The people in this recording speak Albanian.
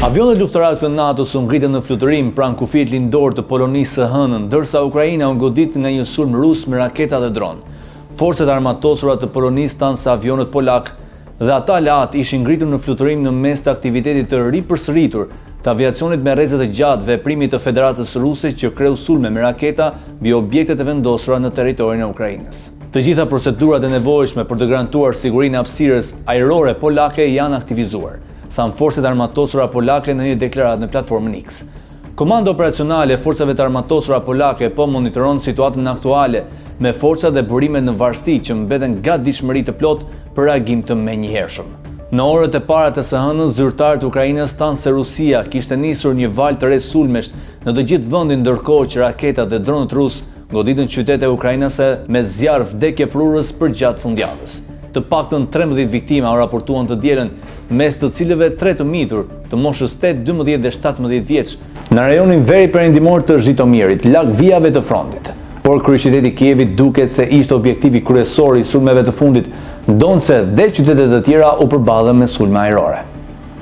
Avionet luftërar të NATO-s u ngritën në fluturim pranë kufijit lindor të Polonisë së Hënën, ndërsa Ukraina u godit nga një sulm rus me raketa dhe dron. Forcat armatosura të Polonisë thanë se avionet polak dhe ata lat ishin ngritur në fluturim në mes të aktivitetit të ripërsëritur të aviacionit me rrezet e gjatë veprimit të Federatës Ruse që kreu sulme me raketa mbi objektet e vendosura në territorin e Ukrainës. Të gjitha procedurat e nevojshme për të garantuar sigurinë e hapësirës ajrore polake janë aktivizuar, thanë forcat armatosura polake në një deklaratë në platformën X. Komanda operacionale e forcave të armatosura polake po monitoron situatën aktuale me forcat dhe burimet në varësi që mbeten gatishmëri të plot për reagim të menjëhershëm. Në orët e para të së hënës, zyrtarët e Ukrainës thanë se Rusia kishte nisur një valë të re sulmesh në të gjithë vendin, ndërkohë që raketat dhe dronët rus goditën qytete ukrainase me zjarr vdekje prurës përgjatë fundjavës. Të paktën 13 viktima u raportuan të dielën, mes të cilëve 3 të mitur, të moshës 8, 12 dhe 17 vjeç, në rajonin veri perëndimor të Zhitomirit, larg vijave të frontit. Por kryeqyteti i Kievit duket se ishte objektivi kryesor i sulmeve të fundit, ndonse dhe qytetet të tjera u përballën me sulme ajrore.